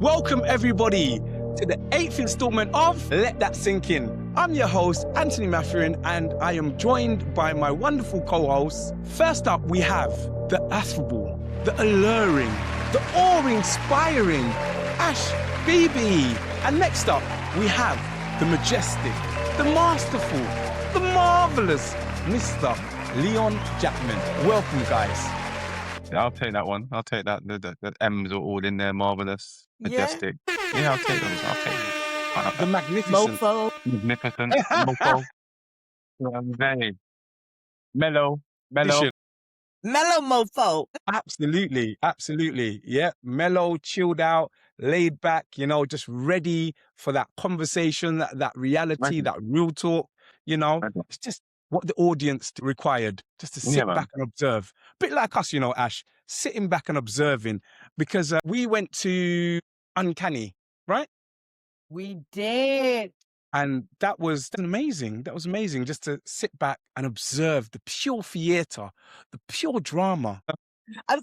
Welcome everybody to the 8th installment of Let That Sink In. I'm your host, Anthony Mathurin, and I am joined by my wonderful co-hosts. First up, we have the affable, the alluring, the awe-inspiring Ash BB. And next up, we have the majestic, the masterful, the marvelous Mr. Leon Jackman. Welcome, guys. Yeah, I'll take that one. I'll take that. The M's are all in there. Marvelous, majestic. Yeah, I'll take those. I'll take them. The magnificent. Mofo. Magnificent. Mofo. Very mellow. Mellow mofo. Absolutely. Yeah, mellow, chilled out, laid back, just ready for that conversation, that reality, that real talk, It's just what the audience required, just to sit back and observe. A bit like us, Ash, sitting back and observing, because we went to Uncanny, right? We did. And that was amazing. That was amazing, just to sit back and observe the pure theatre, the pure drama.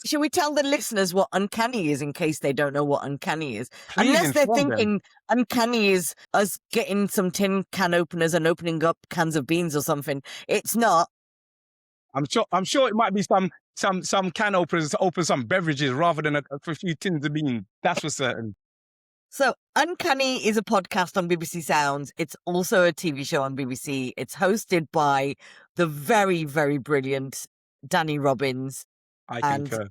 Shall we tell the listeners what Uncanny is in case they don't know what Uncanny is? Please Unless they're inform them. thinking Uncanny is us getting some tin can openers and opening up cans of beans or something. It's not. I'm sure it might be some can openers to open some beverages rather than a few tins of beans. That's for certain. So Uncanny is a podcast on BBC Sounds. It's also a TV show on BBC. It's hosted by the very, very brilliant Danny Robbins. I concur.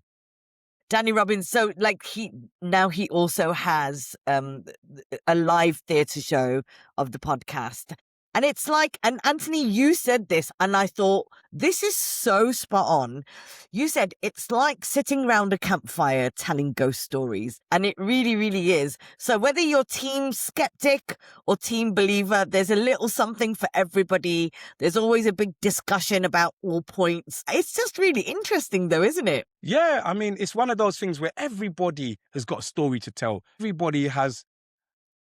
Danny Robbins, so he also has a live theatre show of the podcast. And it's and Anthony, you said this, and I thought, this is so spot on. You said it's like sitting around a campfire telling ghost stories, and it really, really is. So whether you're team skeptic or team believer, there's a little something for everybody. There's always a big discussion about all points. It's just really interesting though, isn't it? Yeah, I mean, it's one of those things where everybody has got a story to tell. Everybody has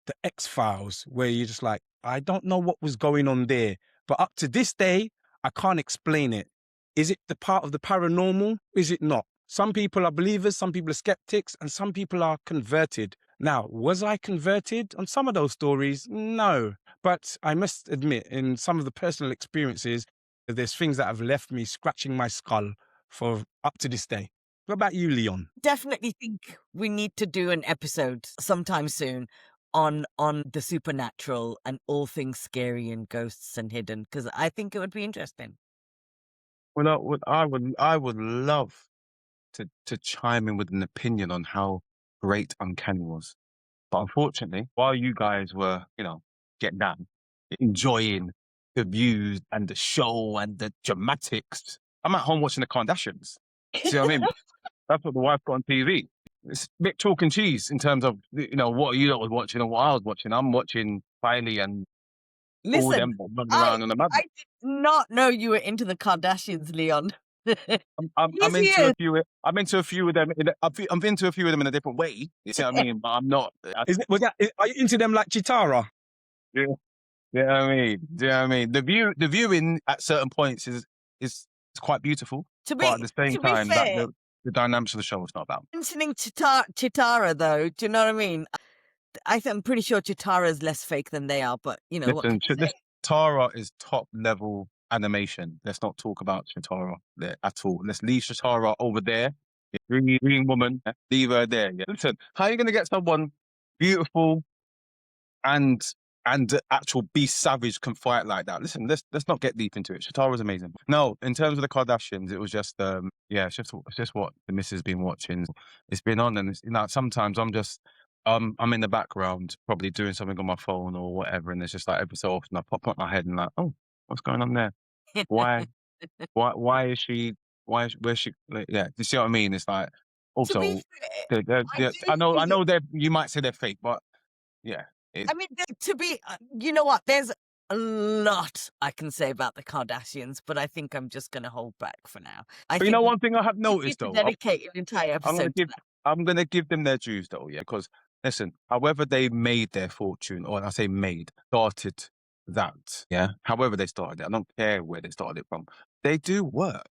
the X-Files where you're just like, I don't know what was going on there, but up to this day, I can't explain it. Is it the part of the paranormal? Is it not? Some people are believers, some people are skeptics, and some people are converted. Now, was I converted on some of those stories? No. But I must admit, in some of the personal experiences, there's things that have left me scratching my skull for up to this day. What about you, Leon? Definitely think we need to do an episode sometime soon on the supernatural and all things scary and ghosts and hidden, because I think it would be interesting. Well, I would love to chime in with an opinion on how great Uncanny was, but unfortunately, while you guys were, getting down, enjoying the views and the show and the dramatics, I'm at home watching the Kardashians. See what I mean? That's what the wife got on TV. It's a bit chalk and cheese in terms of, what you lot was watching and what I was watching. I'm watching Kylie and all them running around on the map. I did not know you were into the Kardashians, Leon. I'm into a few of them. I'm into a few of them in a different way. You see what I mean? But I'm not. Are you into them like Chitara? Yeah. You know what I mean? The viewing at certain points is quite beautiful. But at the same time, the dynamics of the show is not about. Mentioning Chitara, though, do you know what I mean? I'm pretty sure Chitara is less fake than they are, but Listen, Chitara is top level animation. Let's not talk about Chitara there at all. Let's leave Chitara over there. Green woman, leave her there. Yeah. Listen, how are you going to get someone beautiful and the actual beast savage can fight like that? Listen, let's not get deep into it. Chitara's amazing. No, in terms of the Kardashians, it was just it's just what the missus been watching. It's been on, and sometimes I'm just I'm in the background probably doing something on my phone or whatever, and it's just like every so often I pop up my head and like, oh, what's going on there? Why is she? Where's she? Yeah, you see what I mean? It's like also, I know that you might say they're fake, but yeah. You know what? There's a lot I can say about the Kardashians, but I think I'm just going to hold back for now. One thing I have noticed though, dedicate an entire episode. I'm going to give them their dues though, yeah, because listen, however they made their fortune, or I say started that, yeah. However they started it, I don't care where they started it from. They do work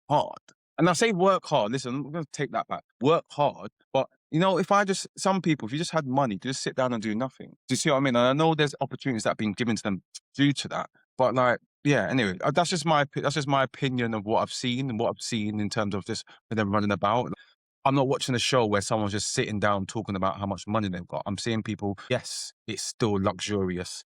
hard, and I say work hard. Listen, I'm going to take that back. Work hard, but You know, some people, if you just had money, could just sit down and do nothing. Do you see what I mean? And I know there's opportunities that have been given to them due to that, but like, yeah. Anyway, that's just my opinion of what I've seen and what I've seen in terms of just them running about. I'm not watching a show where someone's just sitting down talking about how much money they've got. I'm seeing people. Yes, it's still luxurious,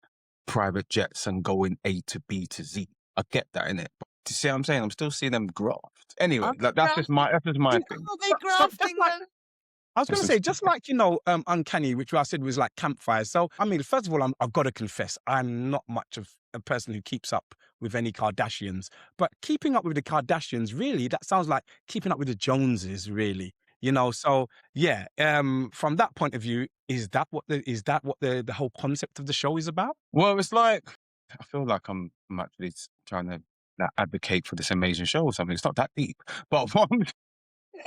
private jets and going A to B to Z. I get that in it. But do you see what I'm saying? I'm still seeing them graft. Anyway, Are they like that's just my You know, thing. Are they so just grafting like though? I was going This to is say, just like, Uncanny, which I said was like campfire. So, I mean, first of all, I've got to confess, I'm not much of a person who keeps up with any Kardashians. But keeping up with the Kardashians, really, that sounds like keeping up with the Joneses, really. So yeah, from that point of view, is that what the whole concept of the show is about? well, it's like I feel like I'm actually trying to like, advocate for this amazing show or something. It's not that deep, but what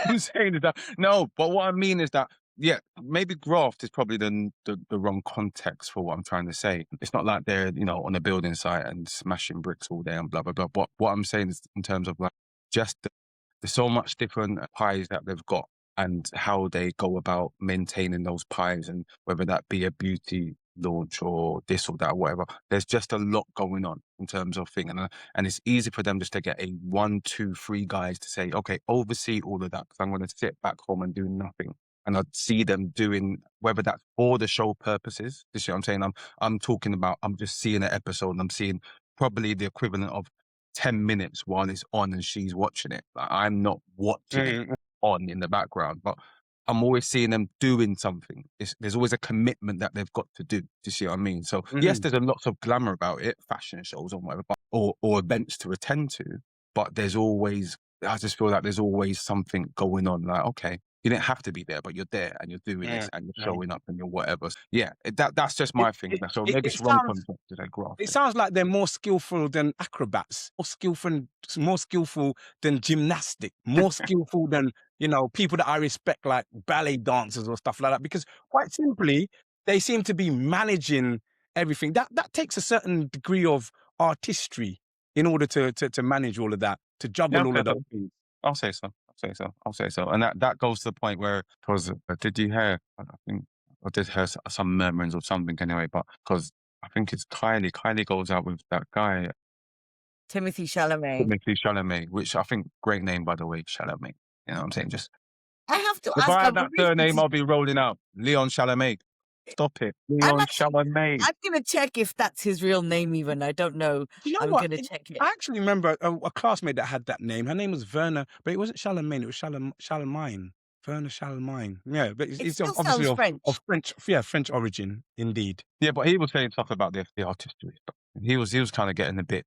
I'm saying is that no, but what I mean is that yeah, maybe graft is probably the wrong context for what I'm trying to say. It's not like they're on a building site and smashing bricks all day and blah blah blah. But what I'm saying is in terms of like just there's so much different pies that they've got and how they go about maintaining those pies and whether that be a beauty launch or this or that or whatever. There's just a lot going on in terms of thing, and it's easy for them just to get a 1, 2, 3 guys to say, okay, oversee all of that because I'm going to sit back home and do nothing. And I'd see them doing whether that's for the show purposes. You see what I'm saying? I'm talking about. I'm just seeing an episode and I'm seeing probably the equivalent of 10 minutes while it's on and she's watching it. Like, I'm not watching it on in the background, but I'm always seeing them doing something. There's always a commitment that they've got to do. Do you see what I mean? So yes, there's a lots of glamour about it, fashion shows or whatever, or events to attend to, but I just feel like there's always something going on. Like, okay, you didn't have to be there, but you're there and you're doing this and you're showing up and you're whatever. Yeah, that's just It, my thing. it, So it, maybe it it's wrong sounds concept to say it grafting. sounds like they're more skillful than acrobats, more skillful than gymnastic, more skillful than people that I respect, like ballet dancers or stuff like that. Because quite simply, they seem to be managing everything. That takes a certain degree of artistry in order to manage all of that, to Yeah, juggle all okay, of those things. I'll say so. I'll say so. And that goes to the point where, because did you hear? I think I did hear some murmurings or something anyway. But because I think it's Kylie. Kylie goes out with that guy, Timothee Chalamet. Timothee Chalamet, which I think great name by the way, Chalamet. You know what I'm saying? Just I have to if ask, I had I've that recently, surname, I'll be rolling out Leon Chalamet. Stop it, Leon Chalamet. I'm going to check if that's his real name even. I don't know. You know I'm what? going to check it. I actually remember a classmate that had that name. Her name was Verna, but it wasn't Charlemagne. It was Charlemagne. Verna Charlemagne. Yeah, but It it's still obviously sounds French. of French. Yeah, French origin, indeed. Yeah, but he was saying stuff about the artistry stuff. He was kind of getting a bit,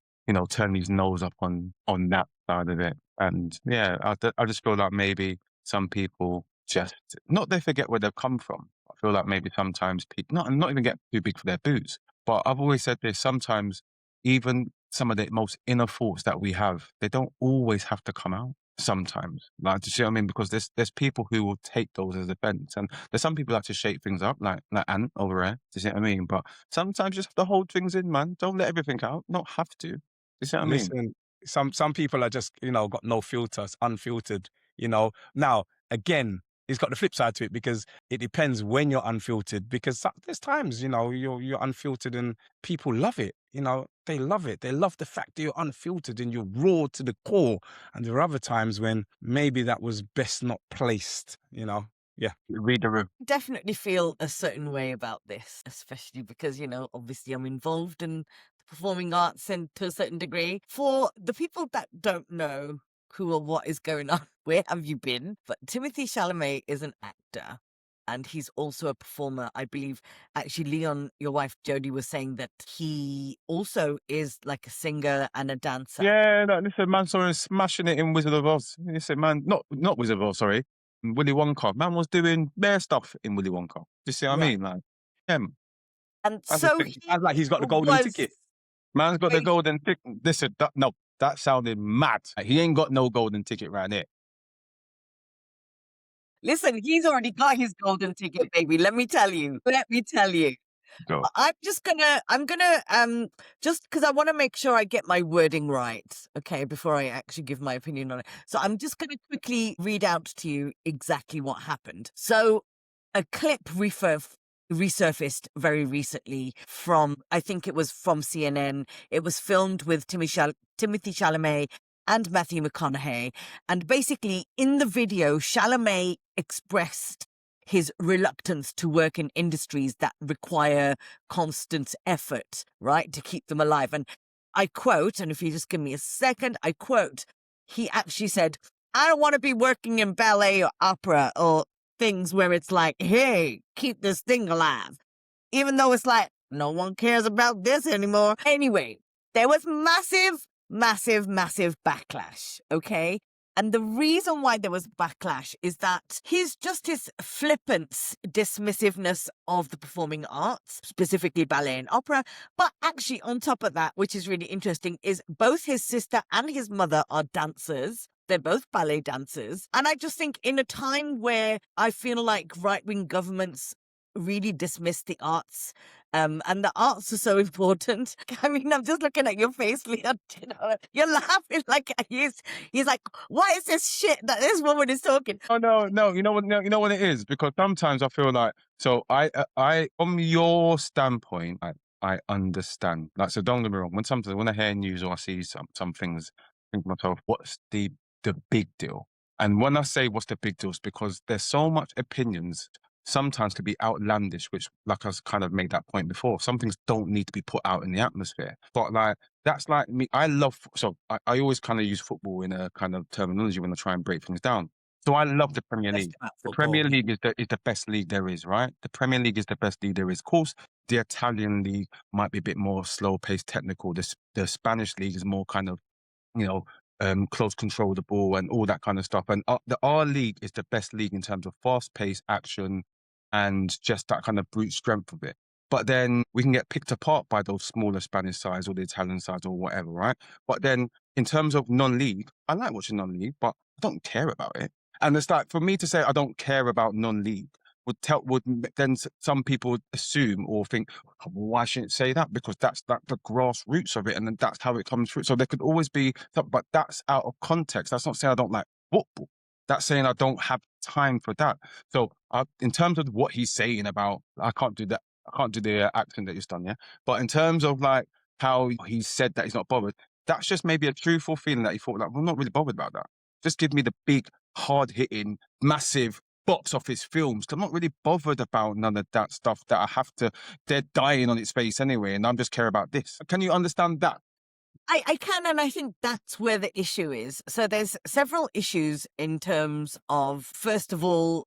turning his nose up on that side of it. And yeah, I just feel like maybe some people just not they forget where they've come from. I feel like maybe sometimes people not even get too big for their boots. But I've always said this: sometimes even some of the most inner thoughts that we have, they don't always have to come out. Sometimes, like, do you see what I mean? Because there's people who will take those as offense, and there's some people like to shake things up, like Ant over there. Do you see what I mean? But sometimes you just have to hold things in, man. Don't let everything out. Not have to. Do you see what I mean? Listen, some people are just got no filters, unfiltered. Now again, it's got the flip side to it because it depends when you're unfiltered. Because there's times you're unfiltered and people love it. They love it. They love the fact that you're unfiltered and you're raw to the core. And there are other times when maybe that was best not placed. Yeah. Read the room. Definitely feel a certain way about this, especially because, obviously I'm involved in the performing arts and to a certain degree. For the people that don't know who or what is going on, where have you been? But Timothee Chalamet is an actor and he's also a performer. I believe actually Leon, your wife Jodie, was saying that he also is like a singer and a dancer. Yeah, no, listen, man, sorry, smashing it in Wizard of Oz. Listen, man, not Wizard of Oz, sorry. Willy Wonka. Man was doing their stuff in Willy Wonka. Do you see what I Right. mean? Like, yeah, And I just so think- he Sounds like he's got the golden was- ticket. man's got the Wait. golden ticket. Listen, that sounded mad. Like, he ain't got no golden ticket right there. Listen, he's already got his golden ticket, baby. Let me tell you. Go. I'm gonna just because I want to make sure I get my wording right, okay, before I actually give my opinion on it. So I'm just gonna quickly read out to you exactly what happened. So a clip resurfaced very recently from, I think it was from CNN. It was filmed with Timothee Chalamet and Matthew McConaughey. And basically, in the video, Chalamet expressed his reluctance to work in industries that require constant effort, right, to keep them alive. And I quote, and if you just give me a second, I quote, he actually said, I don't want to be working in ballet or opera or things where it's like, hey, keep this thing alive. Even though it's like, no one cares about this anymore. Anyway, there was massive backlash, okay? And the reason why there was backlash is that his flippant dismissiveness of the performing arts, specifically ballet and opera. But actually, on top of that, which is really interesting, is both his sister and his mother are dancers. They're both ballet dancers. And I just think in a time where I feel like right-wing governments really dismiss the arts, and the arts are so important. I mean, I'm just looking at your face, Leon. You know, you're laughing like he's like, what is this shit that this woman is talking? Oh no. You know what? No, you know what it is, because sometimes I feel like, so I from your standpoint, I understand. Like, so don't get me wrong. When I hear news or I see some things, I think to myself, what's the big deal? And when I say what's the big deal, it's because there's so much opinions. Sometimes could be outlandish, which, like I kind of made that point before, some things don't need to be put out in the atmosphere. But like, that's like me. I always kind of use football in a kind of terminology when I try and break things down. So I love the Premier Just League. about The football, Premier yeah. League is the best league there is, right? The Premier League is the best league there is. Of course, the Italian league might be a bit more slow-paced, technical. The Spanish league is more kind of, you know, close control of the ball and all that kind of stuff. And our league is the best league in terms of fast-paced action and just that kind of brute strength of it. But then we can get picked apart by those smaller Spanish sides or the Italian sides or whatever, right? But then in terms of non-league, I like watching non-league, but I don't care about it. And it's like, for me to say I don't care about non-league then some people assume or think, oh, why shouldn't say that? Because that's the grassroots of it, and then that's how it comes through. So there could always be, but that's out of context. That's not saying I don't like football. That's saying I don't have time for that. So in terms of what he's saying about, I can't do that. I can't do the accent that he's done, yeah. But in terms of like how he said that he's not bothered, that's just maybe a truthful feeling that he thought, like, well, I'm not really bothered about that. Just give me the big, hard-hitting, massive box office films. I'm not really bothered about none of that stuff that I have to. They're dying on its face anyway, and I'm just care about this. Can you understand that? I can, and I think that's where the issue is. So there's several issues in terms of, first of all,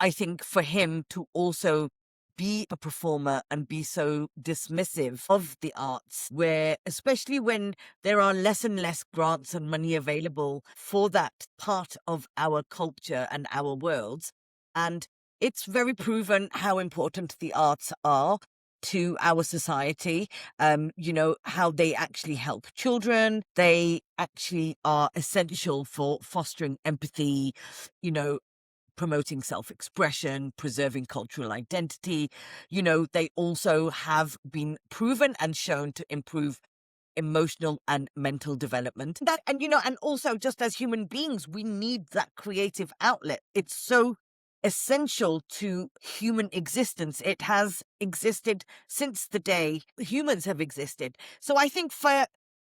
I think for him to also be a performer and be so dismissive of the arts, where especially when there are less and less grants and money available for that part of our culture and our worlds. And it's very proven how important the arts are to our society, you know, how they actually help children. They actually are essential for fostering empathy, you know, promoting self-expression, preserving cultural identity. You know, they also have been proven and shown to improve emotional and mental development. And you know, and also just as human beings, we need that creative outlet. It's so essential to human existence. It has existed since the day humans have existed. So I think for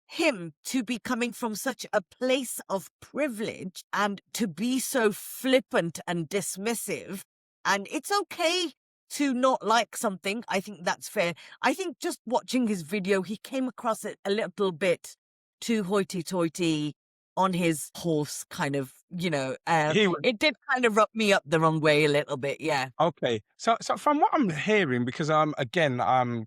him to be coming from such a place of privilege and to be so flippant and dismissive, and it's okay to not like something, I think that's fair. I think just watching his video, he came across it a little bit too hoity-toity on his horse, kind of, you know. He It did kind of rub me up the wrong way a little bit, yeah. Okay, so from what I'm hearing, because I'm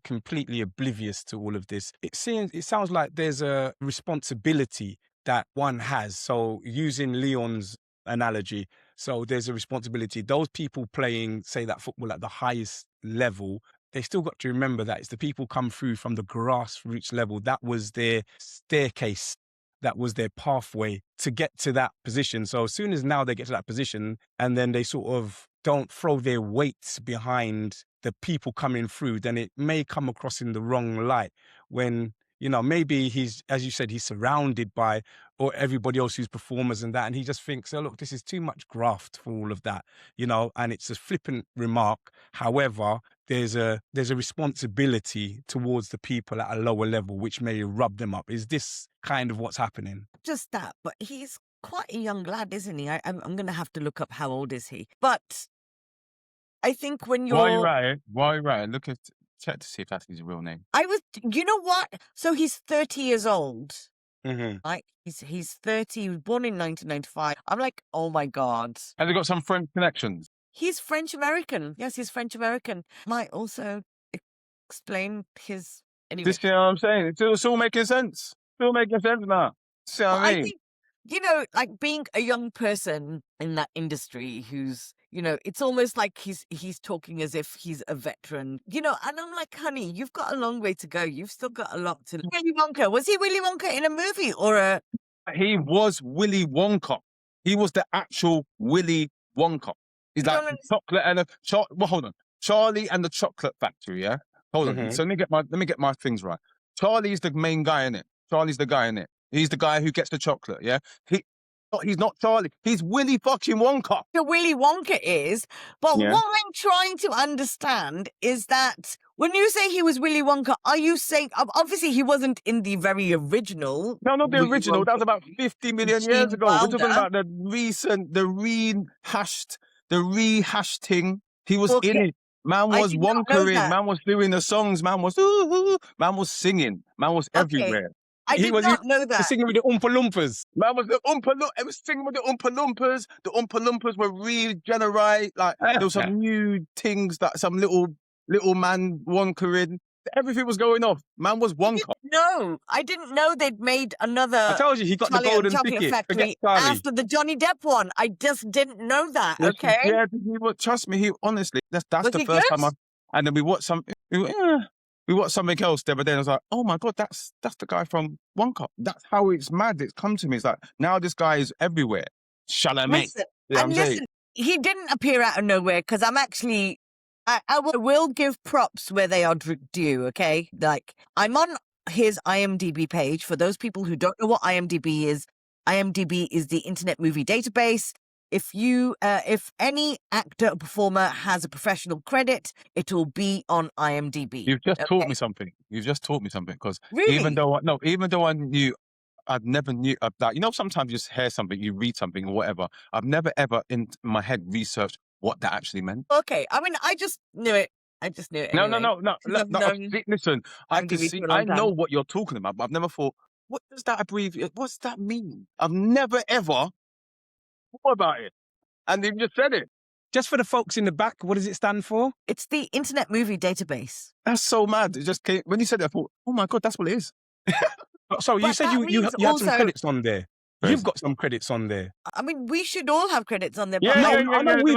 completely oblivious to all of this, it sounds like there's a responsibility that one has. So using Leon's analogy, so there's a responsibility. Those people playing, say, that football at the highest level, they still got to remember that it's the people come through from the grassroots level. That was their staircase. That was their pathway to get to that position. So as soon as now they get to that position and then they sort of don't throw their weights behind the people coming through, then it may come across in the wrong light when maybe he's, as you said, he's surrounded by or everybody else who's performers and that, and he just thinks, oh, look, this is too much graft for all of that, and it's a flippant remark. However, there's a responsibility towards the people at a lower level, which may rub them up. Is this kind of what's happening? Just that, but he's quite a young lad, isn't he? I'm going to have to look up how old is he. But I think when you're... While you're right, check to see if that's his real name. You know what? So he's 30 years old. Mm-hmm. Right? He's 30. He was born in 1995. I'm like, oh my God. Has he got some French connections? He's French-American. Yes, he's French-American. Might also explain his... Anyway. This, you know what I'm saying? It's all making sense. Still making sense now. See what I mean? I think, like being a young person in that industry who's, it's almost like he's talking as if he's a veteran, and I'm like, honey, you've got a long way to go. You've still got a lot to... Willy Wonka. Was he Willy Wonka in a movie or a... He was Willy Wonka. He was the actual Willy Wonka. He's like the chocolate and hold on. Charlie and the Chocolate Factory, yeah? Hold on. So let me get my things right. Charlie's the main guy in it. Charlie's the guy in it. He's the guy who gets the chocolate, yeah? He's not Charlie. He's Willy fucking Wonka. The Willy Wonka is, but what I'm trying to understand is that when you say he was Willy Wonka, are you saying, obviously he wasn't in the very original? No, not the Willy original. Wonka. That was about 50 million years ago. Wilder. We're talking about the rehashed thing. He was in it. Man was Wonkering. Man was doing the songs. Man was man was singing. Man was everywhere. I did not know that. Singing with the Oompa Loompas. Man was the Oompa Loompas. It was singing with the Oompa Loompas. The Oompa Loompas were regenerate. Like there was some new things that some little man Wonkering. Everything was going off. Man was Wonka. No, I didn't know they'd made another... I told you, he got the golden ticket. Factory after the Johnny Depp one. I just didn't know that, okay? Yeah, trust me, honestly, that's the first time and then we watched something, we watched something else the other day, and I was like, oh my God, that's the guy from Wonka. That's how it's mad. It's come to me. It's like, now this guy is everywhere. Chalamet. Listen, he didn't appear out of nowhere, because I'm actually... I will give props where they are due, okay? Like, I'm on his IMDB page. For those people who don't know what IMDB is the Internet Movie Database. If any actor or performer has a professional credit, it'll be on IMDB. You've just taught me something. Because really? even though I knew, I never knew that. Sometimes you just hear something, you read something or whatever. I've never ever in my head researched what that actually meant. Okay, I mean, I just knew it. Anyway. No. Listen, I know what you're talking about, but I've never thought, what does that abbreviate? What's that mean? I've never ever thought about it. And you've just said it. Just for the folks in the back, what does it stand for? It's the Internet Movie Database. That's so mad. It just came, when you said it, I thought, oh my God, that's what it is. So you said you had some credits on there. You've got some credits on there. I mean, we should all have credits on there. I know we've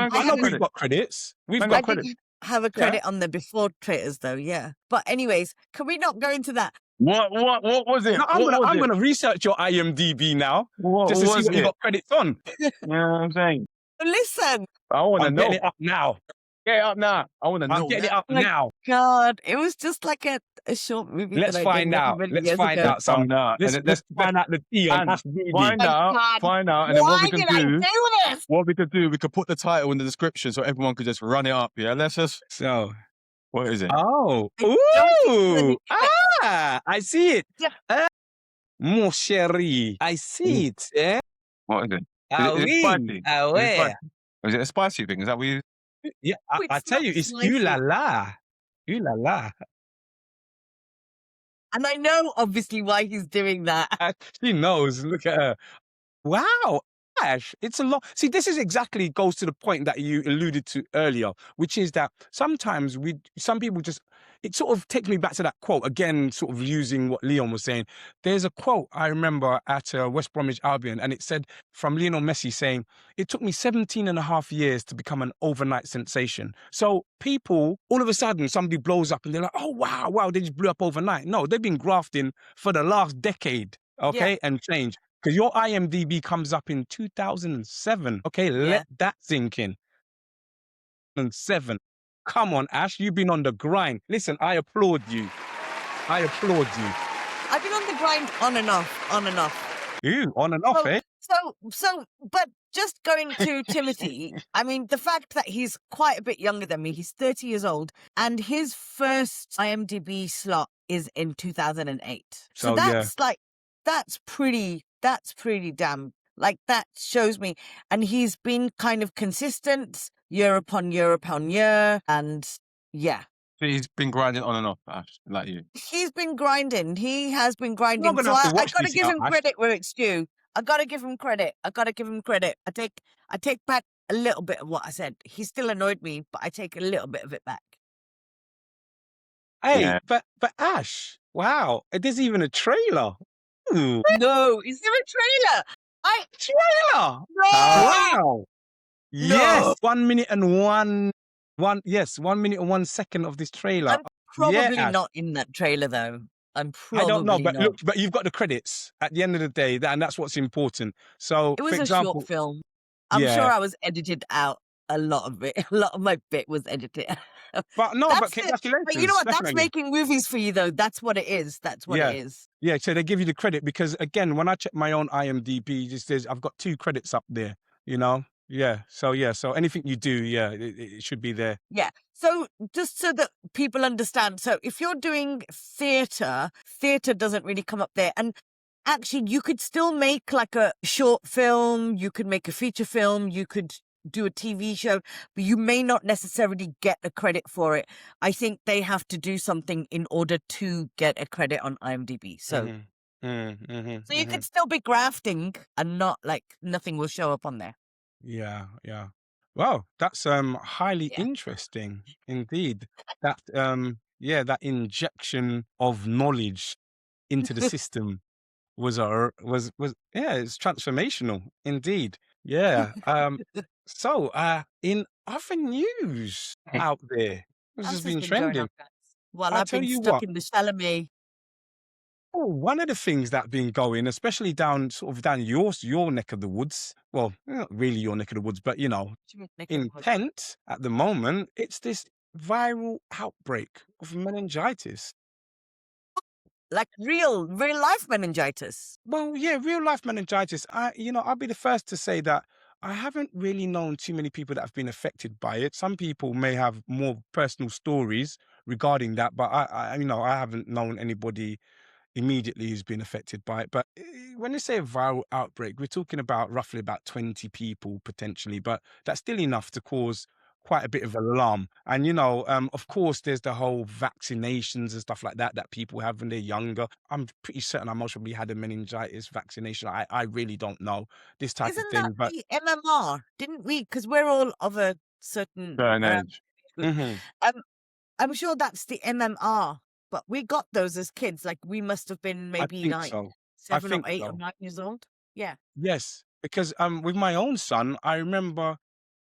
got credits. We've got credits. Have a credit on there before Traitors, though, yeah. But anyways, can we not go into that? What was it? No, I'm going to research your IMDb now just to see what you got credits on. You know what I'm saying? Listen. I want to know. Get it up now. Get it up now. I want to know. Get it up now. God, it was just like a short movie. Let's find out. Let's find out some. Let's find out the tea on this movie. Find out, and then what we can do, we could put the title in the description so everyone could just run it up. Yeah, let's just. So, what is it? Oh, ooh, I see it. Mon chéri, I see it. Eh? What is it? Is it a spicy thing? Is that what you? Yeah, I tell you, it's ooh la la. Ooh la la. And I know, obviously, why he's doing that. She knows. Look at her. Wow. Ash, it's a lot. See, this is exactly goes to the point that you alluded to earlier, which is that sometimes some people just, it sort of takes me back to that quote, again, sort of using what Leon was saying. There's a quote I remember at West Bromwich Albion, and it said from Lionel Messi saying, it took me 17 and a half years to become an overnight sensation. So people, all of a sudden, somebody blows up and they're like, oh, wow, they just blew up overnight. No, they've been grafting for the last decade, okay, and change. Because your IMDb comes up in 2007. Okay, let that sink in. 2007. Come on, Ash, you've been on the grind. Listen, I applaud you. I grind on and off, on and off. Ooh, on and off, So, eh? but just going to Timothy, I mean, the fact that he's quite a bit younger than me, he's 30 years old, and his first IMDb slot is in 2008. So So yeah. that's pretty damn, like, that shows me. And he's been kind of consistent year upon year upon year. And yeah, So he's been grinding on and off, Ash, like you. he's been grinding. He has been You're grinding. gonna So have to I watch got to this give out, him Ash. credit where it's due. I got to give him credit. I take back a little bit of what I said. He still annoyed me, but I take a little bit of it back. Hey, Yeah. but Ash, wow, there's even a trailer. Ooh, No, is there a trailer? trailer! No, Wow. Yes, no. 1 minute and 1 minute and 1 second of this trailer. I'm Yeah, probably Ash. not in that trailer though. I'm I don't know, probably but not. look, but you've got the credits at the end of the day, and that's what's important. So, It for was a short example, film. I'm yeah, sure I was edited out a lot of it. A lot of my bit was edited. but no, but But you know congratulations, what? That's definitely. making movies for you though. That's what it is. That's what Yeah. it is. Yeah, so they give you the credit because again, when I check my own IMDb, it says I've got 2 credits up there, you know? Yeah. So anything you do, yeah, it should be there. Yeah. So just so that people understand, so if you're doing theatre doesn't really come up there. And actually, you could still make like a short film, you could make a feature film, you could do a TV show, but you may not necessarily get a credit for it. I think they have to do something in order to get a credit on IMDb. So, so you could still be grafting and not like nothing will show up on there. Yeah, yeah. Wow, that's highly Yeah. interesting indeed. That that injection of knowledge into the system was yeah, it's transformational indeed. Yeah. So in other news out there, this has Else has been been going on, trending. guys. While I I've tell been you stuck what, in the Chalamet. oh, one of the things that been going, especially down your neck of the woods. Well, not really your neck of the woods, but you know, in Kent at the moment, it's this viral outbreak of meningitis. Like real life meningitis. Well, yeah, real life meningitis. I'll be the first to say that I haven't really known too many people that have been affected by it. Some people may have more personal stories regarding that, but I haven't known anybody immediately who's been affected by it. But when they say a viral outbreak, we're talking about roughly about 20 people potentially, but that's still enough to cause quite a bit of alarm. And, of course, there's the whole vaccinations and stuff like that people have when they're younger. I'm pretty certain I most probably had a meningitis vaccination. I really don't know this type of Isn't thing, that but the MMR? Didn't we? Because we're all of a certain Certain age. mhm, I'm sure that's the MMR. But we got those as kids. Like we must have been I maybe think like so. I 7 or think 8 or so. 9 years old. Yeah. Yes, because with my own son, I remember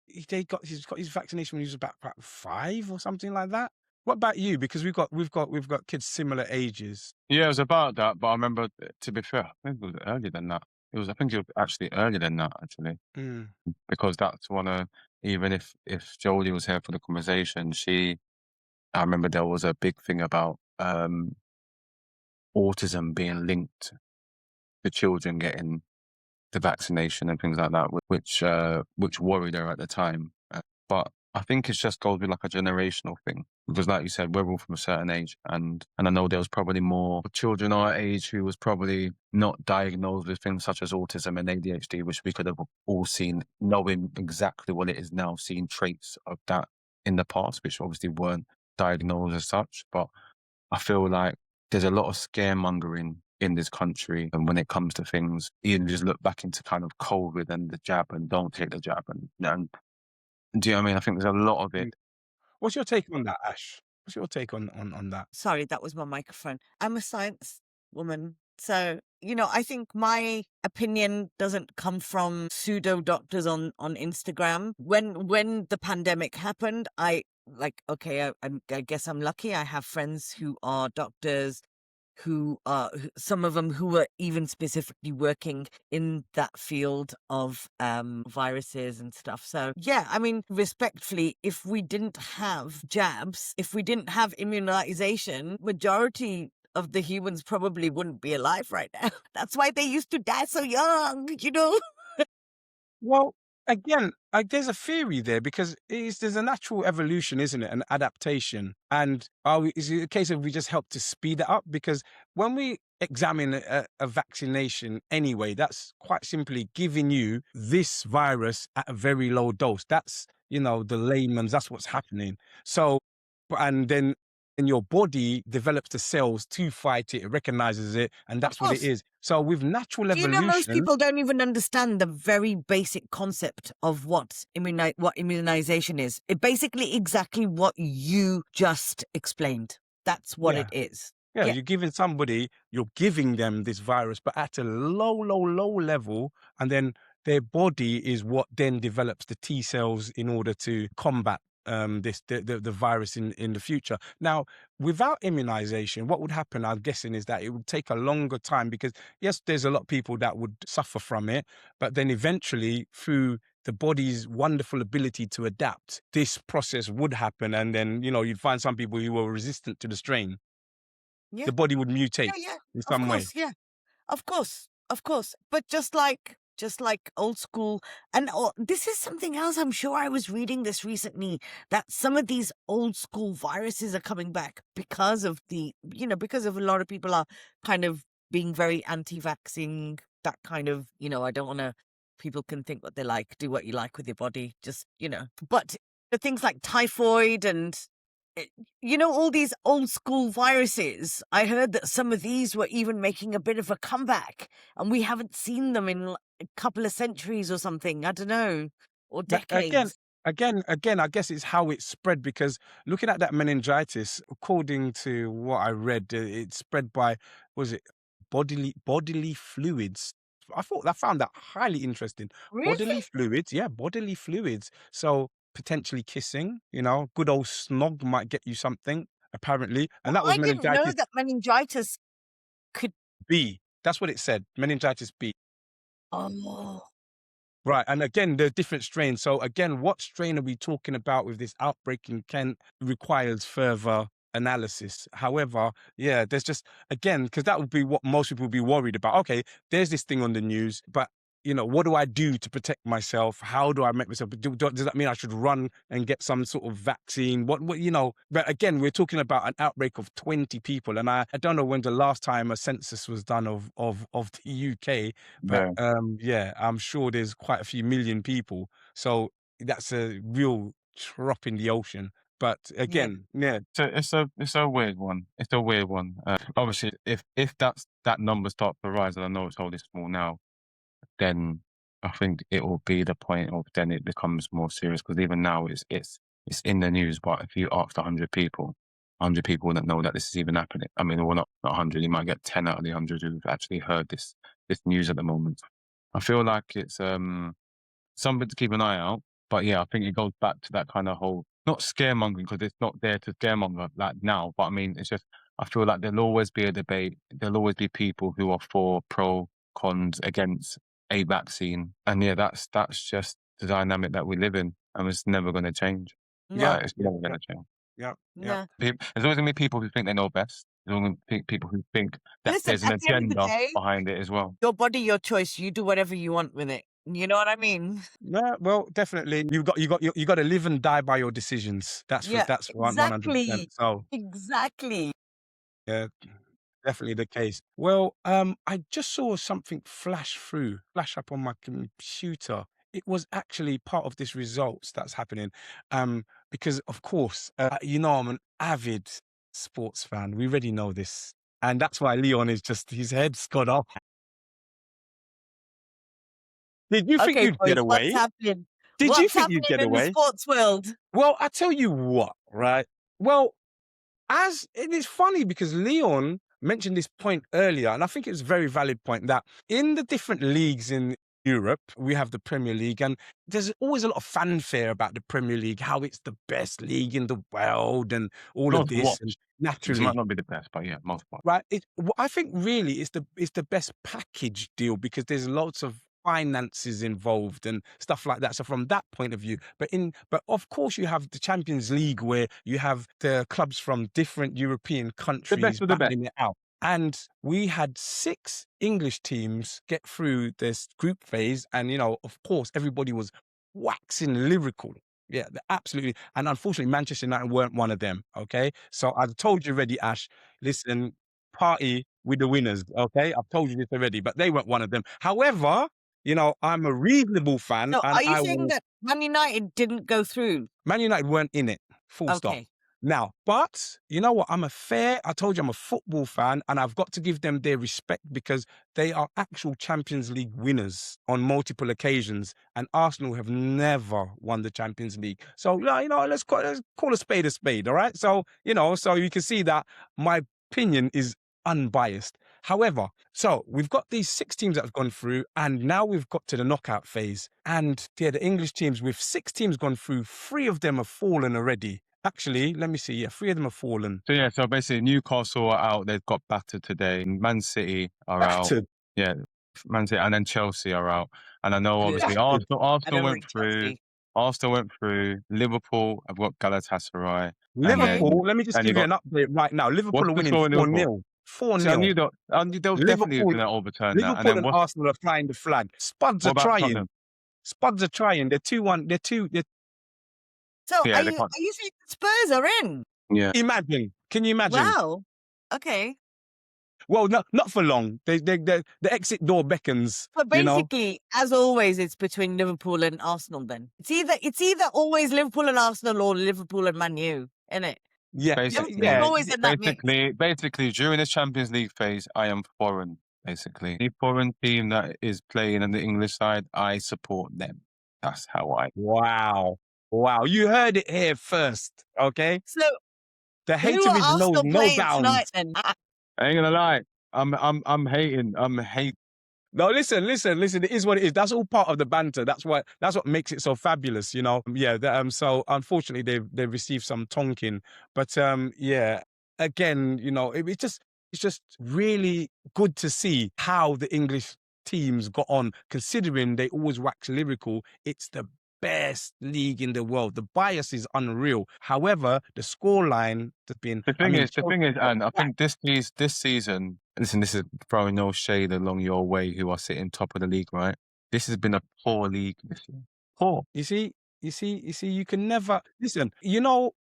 he's got his vaccination when he was about 5 or something like that. What about you? Because we've got kids similar ages. Yeah, it was about that, but I remember, to be fair, I think it was earlier than that. I think it was actually earlier than that, actually, Mm, because that's one of, even if Jolie was here for the conversation, I remember there was a big thing about autism being linked to children getting the vaccination and things like that, which worried her at the time. But I think it just goes with like a generational thing, because like you said, we're all from a certain age, and I know there was probably more children our age who was probably not diagnosed with things such as autism and ADHD, which we could have all seen, knowing exactly what it is now, seeing traits of that in the past, which obviously weren't diagnosed as such. But I feel like there's a lot of scaremongering in this country, and when it comes to things, you just look back into kind of COVID and the jab and don't take the jab, and do you know what I mean? I think there's a lot of mm. it. What's your take on that, Ash? What's your take on that? Sorry, that was my microphone. I'm a science woman. So, I think my opinion doesn't come from pseudo doctors on Instagram. When the pandemic happened, I guess I'm lucky. I have friends who are doctors, some of them who were even specifically working in that field of viruses and stuff. So yeah, I mean, respectfully, if we didn't have jabs, if we didn't have immunization, majority of the humans probably wouldn't be alive right now. That's why they used to die so young, you know? Well, again, there's a theory there because there's a natural evolution, isn't it? An adaptation. And is it a case of we just help to speed it up? Because when we examine a vaccination anyway, that's quite simply giving you this virus at a very low dose. That's, the layman's, that's what's happening. So, and then your body develops the cells to fight it, it recognizes it, and Of that's what it course. is. So with natural Do you know most evolution, people don't even understand the very basic concept of what immunization is? It basically exactly what you just explained. That's what yeah. it is. Yeah, Yeah. you're giving them this virus, but at a low, low, low level, and then their body is what then develops the T cells in order to combat the virus in the future. Now, without immunization, what would happen, I'm guessing, is that it would take a longer time because yes, there's a lot of people that would suffer from it, but then eventually through the body's wonderful ability to adapt, this process would happen, and then you'd find some people who were resistant to the strain. Yeah. The body would mutate Yeah. in Of some way. course. Yeah. Of course. Of course. But just like old school, and this is something else. I'm sure I was reading this recently, that some of these old school viruses are coming back because of because of a lot of people are kind of being very anti-vaxxing, that kind of, I don't want to, people can think what they like, do what you like with your body, just, but the things like typhoid and all these old school viruses. I heard that some of these were even making a bit of a comeback, and we haven't seen them in a couple of centuries or something. I don't know, or But decades. again, I guess it's how it spread because looking at that meningitis, according to what I read, it's spread by, was it bodily fluids? I found that highly interesting. Really? Bodily fluids, yeah, bodily fluids. So potentially kissing, good old snog might get you something, apparently. And Well, that was I didn't know meningitis that meningitis could. B. That's what it said, meningitis B. Oh, Right. And again, the different strains. So again, what strain are we talking about with this outbreak in Kent requires further analysis. However, yeah, there's just, again, because that would be what most people would be worried about. Okay, there's this thing on the news, but what do I do to protect myself? How do I make myself? Does that mean I should run and get some sort of vaccine? But again, we're talking about an outbreak of 20 people. And I don't know when the last time a census was done of the UK, but Yeah. yeah, I'm sure there's quite a few million people. So that's a real drop in the ocean. But yeah. again, yeah, So it's a weird one. It's a weird one. Obviously, if that number starts to rise, and I know it's only small now, then I think it will be the point of then it becomes more serious because even now it's in the news. But if you asked 100 people wouldn't know that this is even happening. I mean, well, not 100. You might get 10 out of the 100 who've actually heard this news at the moment. I feel like it's something to keep an eye out. But yeah, I think it goes back to that kind of whole, not scaremongering because it's not there to scaremonger like now. But I mean, it's just, I feel like there'll always be a debate. There'll always be people who are for, pro, cons, against a vaccine. And yeah, that's just the dynamic that we live in. And it's never going to change. No. It's never going to change. yeah, yeah. No. There's always going to be people who think they know best. There's always going to be people who think that Listen, there's an at the end of the agenda day, behind it as well. your body, your choice. You do whatever you want with it. You know what I mean? Yeah, well, definitely. You got to live and die by your decisions. That's Yeah, that's 100%. exactly. So Exactly. yeah, definitely the case. Well, I just saw something flash up on my computer. It was actually part of this results that's happening. Because of course, I'm an avid sports fan. We already know this. And that's why Leon is just, his head's got off. Did you think Okay, you'd boys, get what's away? happening? Did you What's think you'd happening get in the away? sports world? Well, I tell you what, right? Well, as it is funny because Leon mentioned this point earlier, and I think it's a very valid point that in the different leagues in Europe, we have the Premier League, and there's always a lot of fanfare about the Premier League, how it's the best league in the world, and all of Most this. And watched. This naturally, might not be the best, but yeah, most watched. right? I think really it's the best package deal because there's lots of finances involved and stuff like that. So from that point of view, but of course you have the Champions League where you have the clubs from different European The countries best of the best. battling it out. And we had 6 English teams get through this group phase. And, of course, everybody was waxing lyrical. Yeah, absolutely. And unfortunately, Manchester United weren't one of them. Okay. So I've told you already, Ash, listen, party with the winners. Okay. I've told you this already, but they weren't one of them. However, I'm a reasonable fan, So and are you I saying will. that Man United didn't go through? Man United weren't in it. Full stop. Okay. Now, but you know what? I told you I'm a football fan, and I've got to give them their respect because they are actual Champions League winners on multiple occasions, and Arsenal have never won the Champions League. So, let's call a spade, all right? So, so you can see that my opinion is unbiased. However, so we've got these 6 teams that have gone through, and now we've got to the knockout phase. And the English teams, with 6 teams gone through, 3 of them have fallen already. Actually, let me see. Yeah, 3 of them have fallen. So basically Newcastle are out. They've got battered today. Man City are Battered. out. Yeah, Man City, and then Chelsea are out. And I know obviously Battered. Arsenal I don't went rate through. Chelsea. Arsenal went through. Liverpool have got Galatasaray. Liverpool, let me just and you give you got- an update right now. Liverpool What's are the winning score in 4-0. Liverpool? 4-0. See, I knew they was definitely Liverpool- going to overturn that. And Liverpool then and Arsenal are flying the flag. Spuds what are about trying. Tottenham? Spuds are trying. They're 2-1. So Yeah, are they you can't- saying Spurs are in? Yeah. Imagine. Can you imagine? Wow. Okay. Well, not for long. The exit door beckons. But basically, as always, it's between Liverpool and Arsenal then. It's either always Liverpool and Arsenal or Liverpool and Man U, isn't it? Yeah. Basically, They're always in that mix. basically, during this Champions League phase, I am foreign. Basically, any foreign team that is playing on the English side, I support them. That's how I. Wow. You heard it here first. Okay. So The who hatred are is Arsenal no playing bounds. tonight then? I ain't gonna lie. I'm hating. I'm hating. No, listen. It is what it is. That's all part of the banter. That's what makes it so fabulous, Yeah. So unfortunately, they've received some tonking, but yeah. Again, it's just really good to see how the English teams got on, considering they always wax lyrical. It's the best league in the world. The bias is unreal. However, the scoreline has been. The thing is, and I think this season. Listen, this is throwing no shade along your way, who are sitting top of the league, right? This has been a poor league this year. Poor. You see, you can never listen.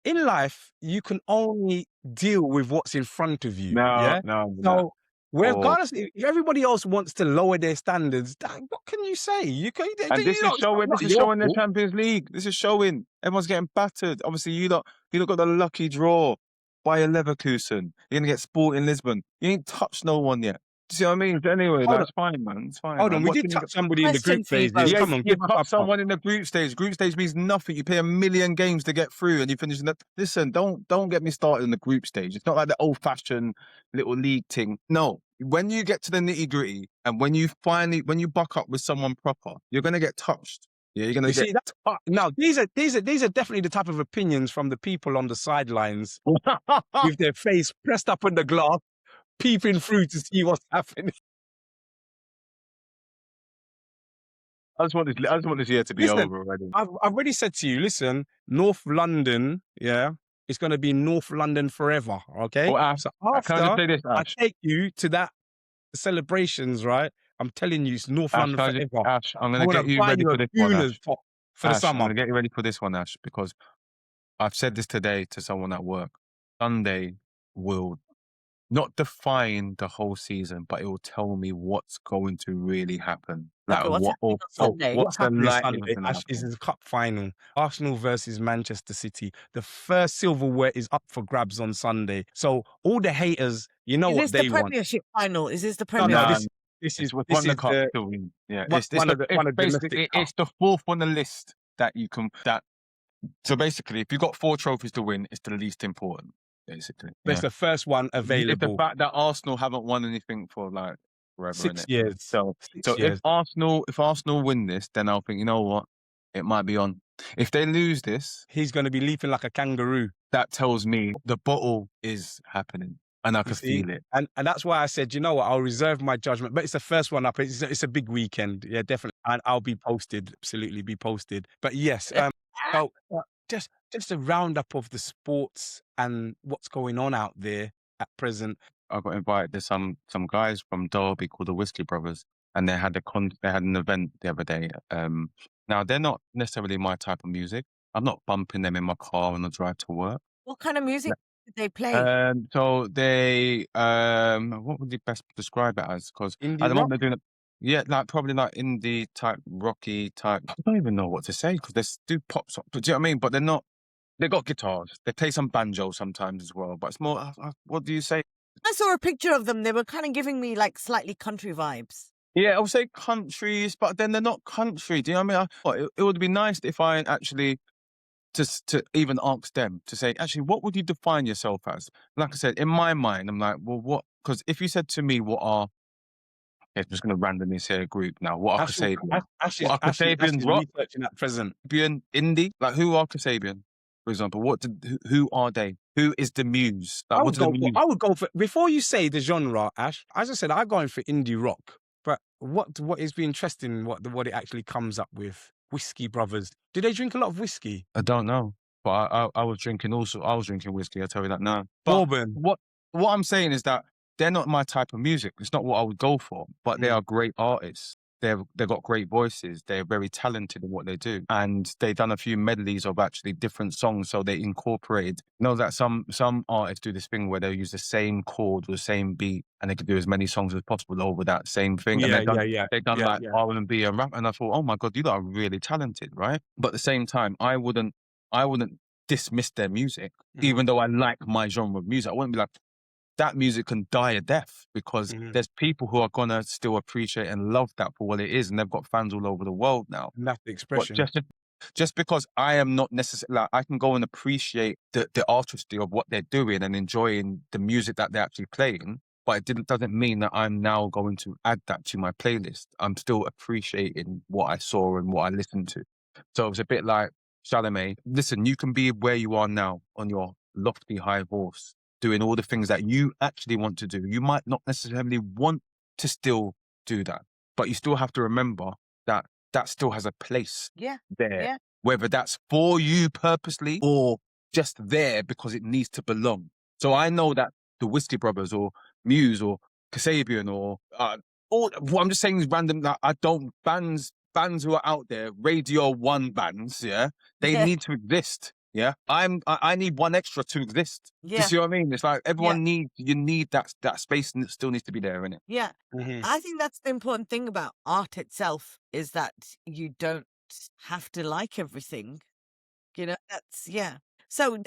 In life, you can only deal with what's in front of you. No. So, regardless, if everybody else wants to lower their standards, what can you say? You can. And this is showing. This is showing the Champions League. This is showing everyone's getting battered. Obviously, you lot got the lucky draw by a Leverkusen. You're gonna get Sporting Lisbon. You ain't touched no one yet. Do you see what I mean? But anyway, that's fine, man. It's fine. Hold on, man. we What did can you touch somebody in the group Question for you phase. both. Come on, You give touch up. someone in the group stage. Group stage means nothing. You play a million games to get through, and you finish in that. Listen, don't get me started in the group stage. It's not like the old-fashioned little league thing. No, when you get to the nitty-gritty, and when you buck up with someone proper, you're gonna get touched. Yeah, you're gonna You get. see that? Now, these are definitely the type of opinions from the people on the sidelines with their face pressed up in the glass, peeping through to see what's happening. I just want this year to be over already. I've already said to you, listen, North London, yeah, it's going to be North London forever, okay? Well, so can I just after say this, I Ash? take you to that celebrations, right? I'm telling you, it's North Ash, London forever. Ash, I'm I'm going to gonna get you buy ready you for a this one, Gunners Ash. top for the Ash, summer. I'm going to get you ready for this one, Ash, because I've said this today to someone at work. Sunday will not define the whole season, but it will tell me what's going to really happen. Okay, what's happening on Sunday? What's the happening likelihood Sunday, gonna Ash, is happen? the cup final. Arsenal versus Manchester City. The first silverware is up for grabs on Sunday. So all the haters, you know Is what this they the want. Premiership final? Is this the No, Premiership? this is one this the is cup the to win. Yeah, one- it's one of the domestic basically cup. it's the fourth on the list that you can that. So basically, if you've got 4 trophies to win, it's the least important. Basically, But it's the first one It's the available. fact that Arsenal haven't won anything for like forever. 6 innit? years. So 6 if years. Arsenal win this, then I'll think, you know what, it might be on. If they lose this, He's going to be leaping like a kangaroo. that tells me the bottle is happening. and I You could see? feel it. And that's why I said, you know what, I'll reserve my judgment. But it's the first one up. It's a big weekend. Yeah, definitely. And I'll be posted, absolutely be posted. But yes, so just a roundup of the sports and what's going on out there at present. I got invited to some guys from Derby called the Whiskey Brothers, and they had an event the other day. Now they're not necessarily my type of music. I'm not bumping them in my car on the drive to work. What kind of music did they play? So they what would you best describe it as? Because at Indie the rock? moment they're doing it, yeah, like probably like indie type, rocky type. I don't even know what to say because they do pop songs. Do you know what I mean? But they're not. They got guitars. They play some banjo sometimes as well. But it's more. What do you say? I saw a picture of them. They were kind of giving me like slightly country vibes. Yeah, I would say countries, but then they're not country. Do you know what I mean? I thought it would be nice if I actually to even ask them to say, actually, what would you define yourself as? Like I said, in my mind, I'm like, well, what? Because if you said to me, what are, okay, I'm just going to randomly say a group now. What are Kasabian? What are Kasabian Ashley's rock? researching at present. Kasabian indie? Like, who are Kasabian, for example? Who are they? Who is the muse? Like, what do the muse? I would go for, before you say the genre, Ash, as I said, I'm going for indie rock. But what is be interesting, what it actually comes up with. Whiskey Brothers. Do they drink a lot of whiskey? I don't know. But I was drinking also. I was drinking whiskey. I tell you that now. But Bourbon. what I'm saying is that they're not my type of music. It's not what I would go for. But they are great artists. They've got great voices. They're very talented in what they do, and they've done a few medleys of actually different songs. So they incorporated. You know that some artists do this thing where they use the same chord or the same beat, and they can do as many songs as possible over that same thing. And Yeah, they've done like R&B and rap, and I thought, oh my god, you lot are really talented, right? But at the same time, I wouldn't dismiss their music, even though I like my genre of music. I wouldn't be like, that music can die a death because there's people who are gonna still appreciate and love that for what it is, and they've got fans all over the world now. And that's the But expression. just because I am not necessarily, like, I can go and appreciate the artistry of what they're doing and enjoying the music that they're actually playing, but it doesn't mean that I'm now going to add that to my playlist. I'm still appreciating what I saw and what I listened to. So it's a bit like Chalamet. Listen, you can be where you are now on your lofty high horse, doing all the things that you actually want to do. You might not necessarily want to still do that, but you still have to remember that that still has a place there, Yeah. whether that's for you purposely or just there because it needs to belong. So I know that the Whiskey Brothers or Muse or Kasabian or what I'm just saying is random. That I don't bands who are out there, Radio 1 bands, they need to exist. Yeah, I need one extra to exist. Do you see what I mean? It's like everyone you need that space, and it still needs to be there, innit? Yeah. I think that's the important thing about art itself, is that you don't have to like everything. You know, So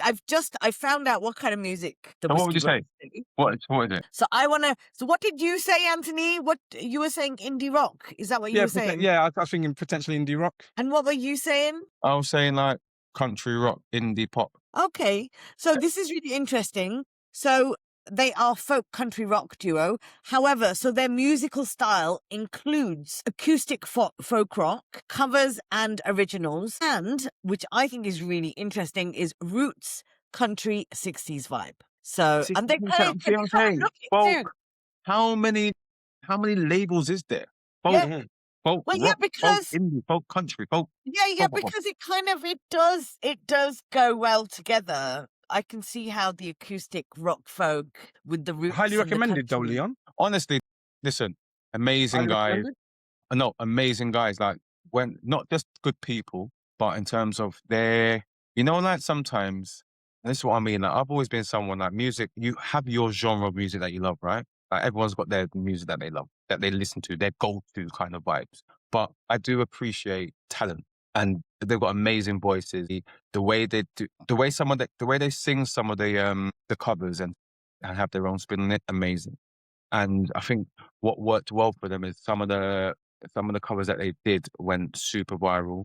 I found out what kind of music the And what would Whiskey you say? Brothers do. What is it? So what did you say, Anthony? What you were saying, indie rock? Is that what you were saying? Yeah, I was thinking potentially indie rock. And what were you saying? I was saying like country rock, indie pop. Okay, so this is really interesting. So they are folk country rock duo. However, so their musical style includes acoustic folk rock, covers and originals, and, which I think is really interesting, is roots country 60s vibe. So, and they kind of look folk. How many labels is there? Folk, folk well, rock, because folk indie, folk country, folk. because it does go well together. I can see how the acoustic rock folk with the roots. Highly recommended, though, country. Leon. Honestly, listen, amazing guys. No, amazing guys. Like, when not just good people, but in terms of their, like sometimes, and this is what I mean. Like, I've always been someone like music. You have your genre of music that you love, right? Like, everyone's got their music that they love, that they listen to, their go-to kind of vibes. But I do appreciate talent, and they've got amazing voices. The way they do, the way they sing some of the covers and have their own spin on it, amazing. And I think what worked well for them is some of the covers that they did went super viral,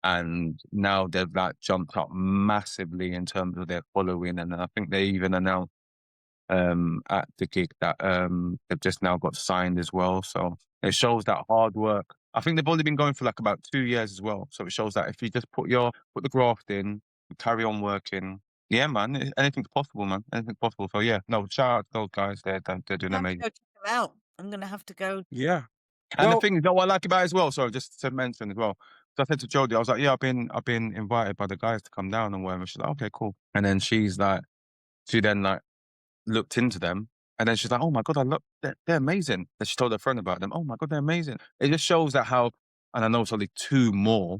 and now they've like jumped up massively in terms of their following. And I think they even announced at the gig that they've just now got signed as well. So it shows that hard work. I think they've only been going for like about 2 years as well. So it shows that if you just put the graft in, carry on working, Yeah, man. Anything's possible, man. Anything's possible. So yeah, no, shout out to those guys. They're doing I'm gonna amazing. go check them out. I'm gonna have to go. Yeah. And the Well, thing, you know what I like about it as well. Sorry, just to mention as well. So I said to Jodie, I was like, yeah, I've been invited by the guys to come down and whatever. She's like, okay, cool. And then she then like looked into them, and then she's like, oh my god, they're amazing. And she told her friend about them. Oh my god, they're amazing. It just shows that how, and I know it's only 2 more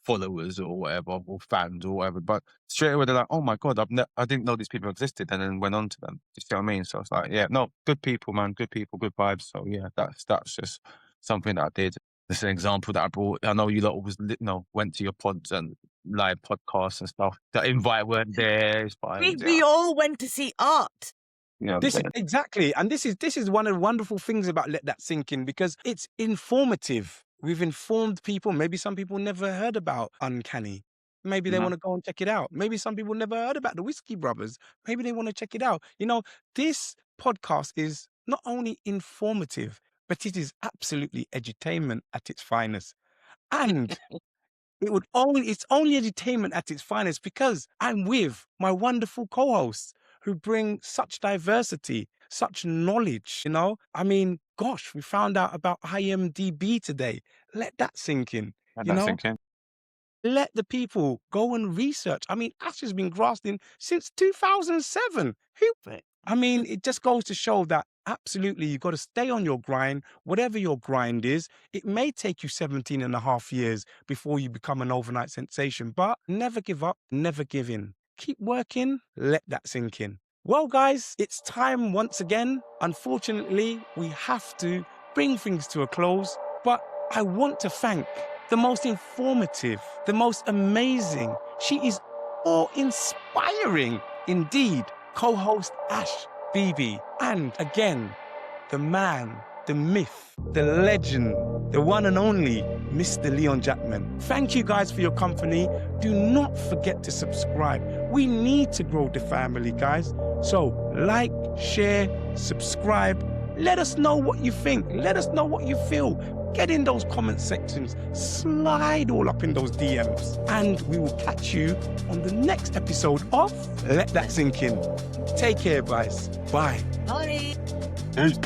followers or whatever, or fans or whatever, but straight away they're like, oh my god, I didn't know these people existed, and then went on to them. You see what I mean? So it's like, yeah, no, good people, man, good people, good vibes. So yeah, that's just something that I did. This is an example that I brought. I know you lot always, went to your pods and live podcasts and stuff. The invite weren't there. It's fine. We all went to see art. You know what I'm this is saying? exactly, and this is one of the wonderful things about Let That Sink In, because it's informative. We've informed people. Maybe some people never heard about Uncanny. Maybe they Mhm. want to go and check it out. Maybe some people never heard about the Whiskey Brothers. Maybe they want to check it out. You know, this podcast is not only informative, but it is absolutely edutainment at its finest. And it's only entertainment at its finest because I'm with my wonderful co-hosts who bring such diversity, such knowledge, you know? I mean, gosh, we found out about IMDB today. Let that sink in, Let you that know? sink in. Let the people go and research. I mean, Ash has been grasping since 2007. I mean, it just goes to show that absolutely you've got to stay on your grind, whatever your grind is. It may take you 17 and a half years before you become an overnight sensation, but never give up, never give in. Keep working, let that sink in. Well, guys, it's time once again. Unfortunately, we have to bring things to a close, but I want to thank the most informative, the most amazing. She is awe-inspiring indeed. Co-host Ash Bibi, and again, the man, the myth, the legend, the one and only Mr. Leon Jackman. Thank you guys for your company. Do not forget to subscribe. We need to grow the family, guys. So like, share, subscribe. Let us know what you think. Let us know what you feel. Get in those comment sections. Slide all up in those DMs. And we will catch you on the next episode of Let That Sink In. Take care, guys. Bye. Bye. Peace.